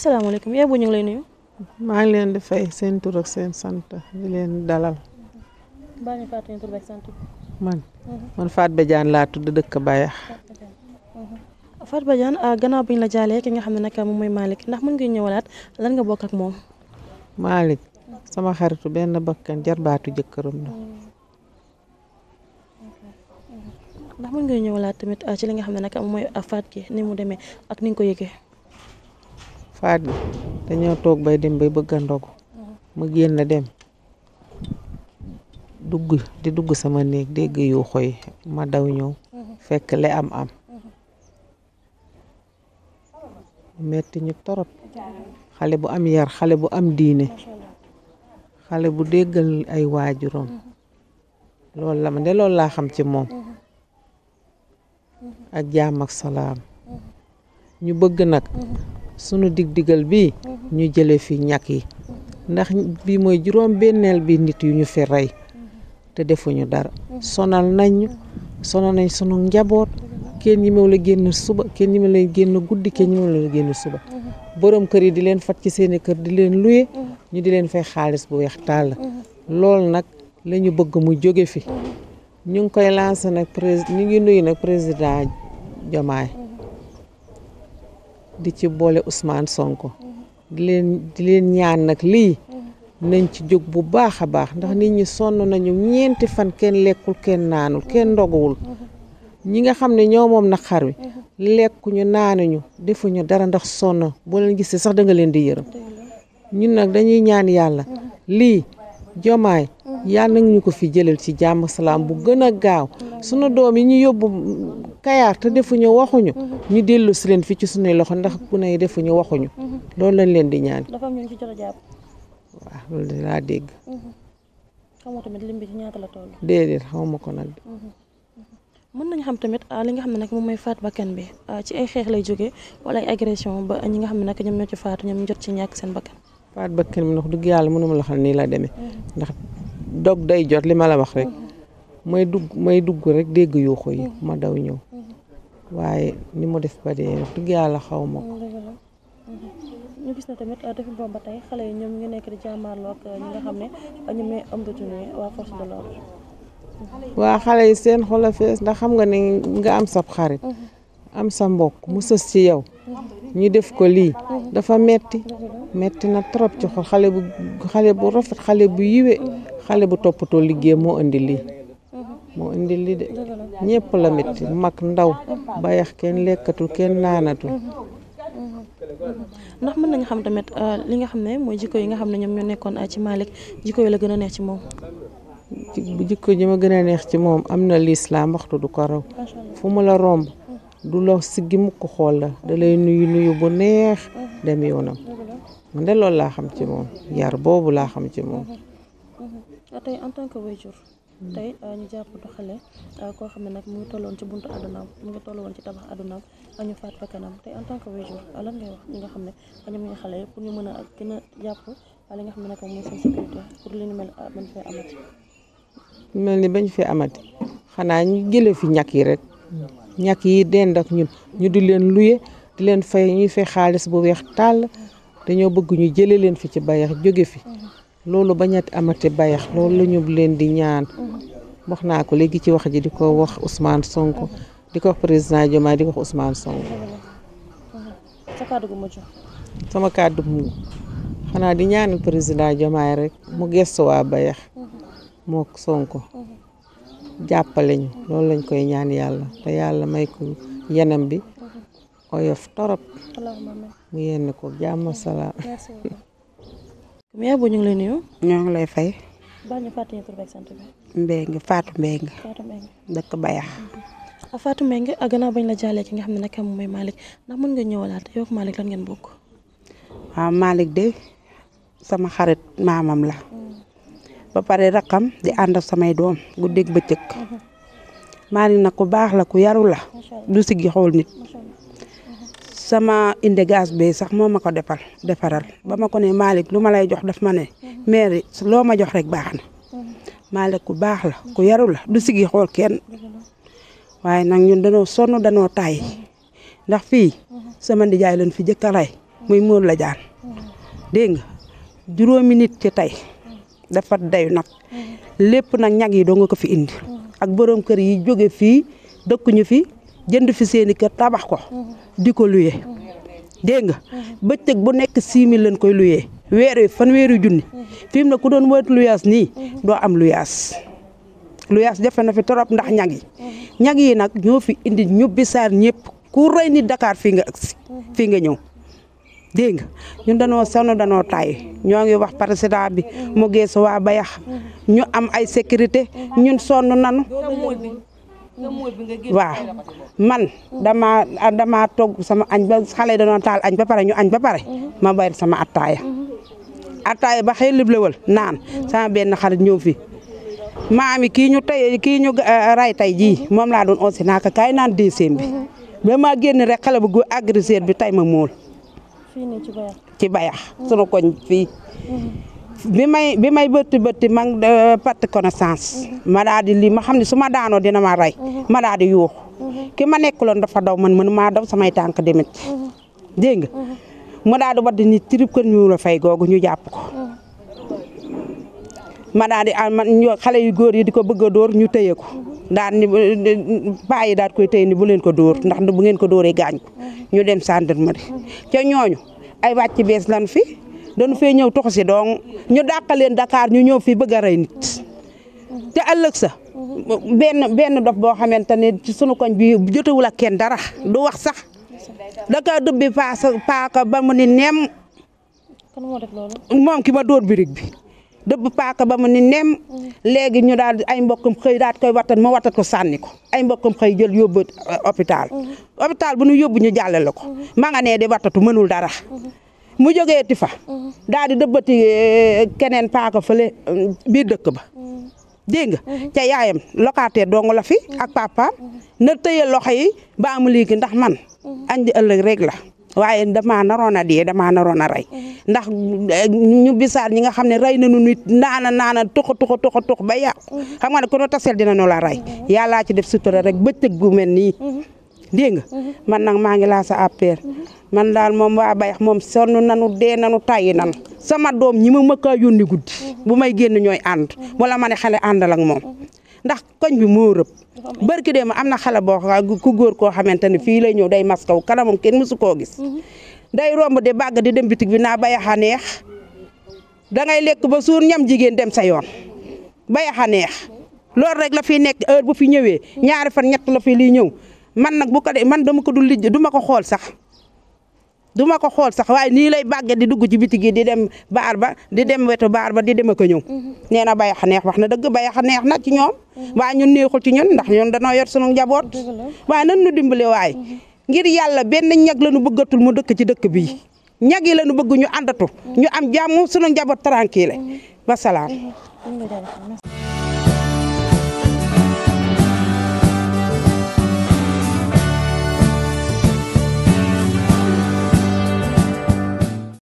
asalaamaaleykum yaay bu ñu ngi lay nuyu. maa ngi leen di fay seen tur ak seen sant di leen dalal. baa ñu fàttali tur beeg sant bi. man Fatou Badiane laa tudd dëkk Bayax. Fatou Badiane gannaaw bi ñu la jaalee ki nga xam ne nag moom mooy Malick ndax mën nga ñëwalaat lan nga bokk ak moom. Malick sama xaritu benn bakkan jarbaatu jëkkëram la. ndax mën nga ñëwalaat tamit ci li nga xam ne nag moom mooy faat gi ni mu demee ak ni nga ko yëgee. faat gi dañoo toog bay dem bay bëgg a ndogu ma génn dem dugg sama néeg dégg yu xoy ma daw ñëw fekk le am metti ñu torop xale bu am yar xale bu am diine xale bu déggal ay waajuram loolu la ma de loolu laa xam ci moom ak jaam ak salaam ñu bëgg nag sunu dig-digal bi ñu jële fi ñàkk yi ndax bi mooy juróom benneel bi nit yu ñu fi rey te defuñu dara sonal nañ sunu njaboot kenn ñi mew la génn suba kenn ñi mew la génn guddi kenn ñi mew la génn suba borom kër yi di leen fat ci seeni kër di leen luye ñu di leen fay xaalis bu weex tàll loolu nag la ñu bëgg mu jóge fi ñu ngi koy lancé nag ñu ngi nuyu nag président Diomaye di ci boole Ousmane Sonko di leen ñaan nag lii nañ ci jóg bu baax a baax ndax nit ñi sonn nañu ñeenti fan kenn lekkul kenn naanul kenn ndoguwul ñi nga xam ne ñoo moom naqar wi lekkuñu naanuñu defuñu dara ndax sonn boo leen gisee sax da nga leen di yërëm ñun nag dañuy ñaan yàlla lii Diomaye yàlla na ñu ko fi jëlal ci jàmm salaam bu gën a gaaw sunu doom yi ñu yóbbu Kayaar te defuñu waxuñu ñu dellu si leen fi ci sunuy loxo ndax ku ne defuñu waxuñu loolu lañ leen di ñaan. dafa am ñu ci jot a jàpp. waaw loolu de laa dégg. xamoo tamit lim bi ci ñaata la toll. déedéet xawma ko nag. mën nañu xam tamit li nga xam ne nag moom mooy faat bakkan bi ci ay xeex lay jógee wala ay agression ba ñi nga xam ne nag ñoom ñoo ci faatu ñoom ñu jot ci ñàkk seen bakkan. faat bakkan bi ndax dugg yàlla mënuma la xam nii la demee ndax dog day jot li ma la wax rek may dugg rek dégg yuuxu yi ma daw ñëw waaye ni mu def ba dee dugg yàlla xaw ma ko. ñu gis na tamit depuis boobu ba tey xale yi ñoom ñu ngi nekk di jàmmaarloo ak ñi nga xam ne ñoom ñooy ëmbatuñu waa force de l'ordre. waa xale yi seen xol a fees ndax xam nga ne nga am sab xarit am sa mbokk mu sës ci yow ñu def ko lii dafa metti na trop ci xol xale bu rafet xale bu yiwe xale bu toppatoo liggéey moo indi lii de ñëpp la metti mag ndaw bayax kenn lekkatul kenn naanatul. ndax mën nañu xam tamit li nga xam ne mooy jikko yi nga xam ne ñoom ñoo nekkoon ci Malick jikko yi la gën a neex ci moom. jikko ji ma gën a neex ci moom am na lislaam waxtu du ko raw fu mu la romb du la siggi mukk xool la da lay nuyu bu neex dem yoonam man de loolu laa xam ci moom yar boobu laa xam ci moom. tey en tant que waajur tey ñu jàpp du xale koo xam ne nag mu ngi tolloon ci buntu àddunaam mu ngi tolloon ci tabax àddunaam ñu faat fa kanam tey en tant que waajur lan ngay wax ñi nga xam ne ñoom ñooy xale pour ñu mën a gën a jàpp li nga xam ne nag mooy seen sécurité pour li ñu mel bañ fee amati. mel ni bañ fee amati xanaa ñu jëlee fi ñàkk yi rek ñàkk yi dend ak ñun ñu di leen luye di leen fay ñuy fay xaalis bu weex tàll dañoo bëgg ñu jëlee leen fi ci bayax jóge fi loolu bañati amati bayax loolu la ñu leen di ñaan wax naa ko léegi ci wax ji di ko wax Ousmane Sonko di ko wax président Diomaye di ko wax Ousmane Sonko. sa kàddu gu mujj. sama kàddu mu xanaa di ñaanal président Diomaye rek mu gëstu waa bayax moo Sonko jàppale ñu loolu lañ koy ñaan yàlla te yàlla may ko yanam bi oyof torop mu yenn ko jàmm salaam. yaa bu ñu ngi lay nuyu. ñoo ngi lay fay. baax ñu fàttali tur beeg sant bi. Mbengue Fatou Mbengue. dëkk Bayax. Fatou Mbengue gannaaw bañ la jàllee ki nga xam ne nag moom mooy Malick ndax mën nga ñëwalaat yow ak Malick lan ngeen bokk. waaw Malick de sama xarit maamam la. ba pare rakam di ànd ak samay doom guddeeg bëccëg. Malick nag ku baax la ku yaru la. du siggi xool nit. sama indi gaz bi sax moo ma ko defaral ba ma ko ne Malick lu ma lay jox daf ma ne mairie loo ma jox rek baax na Malick ku baax la ku yaru la du siggi xool kenn waaye nag ñun danoo sonn danoo tàyyi ndax fii sama ndijaay lañ fi jëkk a rey muy Mour la jaan dégg nga juróomi nit ci tey dafa dayu nag lépp nag ñag yi doo nga ko fi indi ak borom kër yi jóge fii dëkkuñu fi jënd fi seeni kër tabax ko di ko luye dégg nga bëccëg bu nekk 6000 lañ koy luye weer wi fanweeri junni fi mu ne ku doon moytu luyaas nii doo am luyaas jafe na fi trop ndax ñag yi nag ñoo fi indi ñu bisaar ñëpp ku rëy ni Dakar fii nga agsi fii nga ñëw dégg nga ñun danoo sonn danoo tay ñoo ngi wax président bi mu geesu waa Bayax ñu am ay sécurité ñun sonn nanu waaw man dama togg sama añ ba xale danoo taal añ ba pare ñu añ ba pare ma bayr sama attaaya ba xëy liblewal naan sama benn xarit ñëw fi maami kii ñu ray tey jii moom laa doon aussi naaka kaay naan décembre bi ba ma génn rek xale bu góor agresseur bi tay ma mool ci Bayax sunu koñ fii bi may bëtti man perte connaissance ma daal di lii ma xam ne su ma daanoo dina ma rey ma daal di yuux ki ma nekkuloon dafa daw man mënu maa daw samay tànk demit dégg nga ma daal di wadd ni trip kër ñu la fay googu ñu jàpp ko ma daal di xale yu góor yi di ko bëgg a dóor ñu tëye ko daal ni paa yi daal koy tëye ni bu leen ko dóor ndax bu ngeen ko dóoree gaañ ko ñu dem gendarmerie ca ñooñu ay wàcc bees lan fi dañu fee ñëw toxu si donc ñu dàq leen Dakar ñu ñëw fii bëgg a rey nit te ëllëg sa benn dof boo xamante ne ci sunu koñ bi jotewul ak kenn dara du wax sax daka dubbi paaka ba mu ni neem moom ki ma dóor birig bi dëbb paaka ba mu ni neem léegi ñu daal ay mbokkam xëy daal koy wattat ma wattat ko sànni ko ay mbokkam xëy jël yóbbu hôpital bu ñu yóbbu ñu jàllale ko ma nga nee di wattatu mënul dara mu jógee ti fa daal di dëbbati keneen paaka fële biir dëkk ba dégg nga ca yaayam locataire dong la fi ak papaam na tëye loxo yi ba mu léegi ndax man añ di ëllëg rek la waaye damaa naroon a dee damaa naroon a rey ndax ñu bisaar ñi nga xam ne rey nañu nit naana tux ba yàqu xam nga ne ku no tasel dina nu la rey yàllaa ci def sutura rek bëccëg gu mel nii dégg nga man nag maa ngi laa sa APR man daal moom waa Bayax moom sonn nanu dee nanu tàyyi nanu sama doom ñi ma mëkkaa yónni guddi bu may génn ñooy ànd wala ma ne xale àndal ak moom ndax koñ bi moo rëb barki dee ma am na xale boo ku góor koo xamante ne fii lay ñëw day maskaw kanamam kenn mësu koo gis day romb de bàgg di dem bitig bi naa Bayax a neex dangay lekk ba suur ñam jigéen dem sa yoon Bayax a neex loolu rek la fi nekk heure bu fi ñëwee ñaari fan ñett la fi liy ñëw man nag bu ko de man dama ko dul lijj duma ko xool sax waaye nii lay bàgge di dugg ci bitig yi di dem baar ba di dem wetu baar ba di dem ak a ñëw nee na Bayax a neex wax na dëgg Bayax a neex na ci ñoom waaye ñun neexul ci ñun ndax ñun danoo yor sunu njaboot waaye nan nu dimbale waaye ngir yàlla benn ñag la nu bëggatul mu dëkk ci dëkk bii ñag yi la nu bëgg ñu àndatu ñu am jàmm sunu njaboot tranquille wasalaam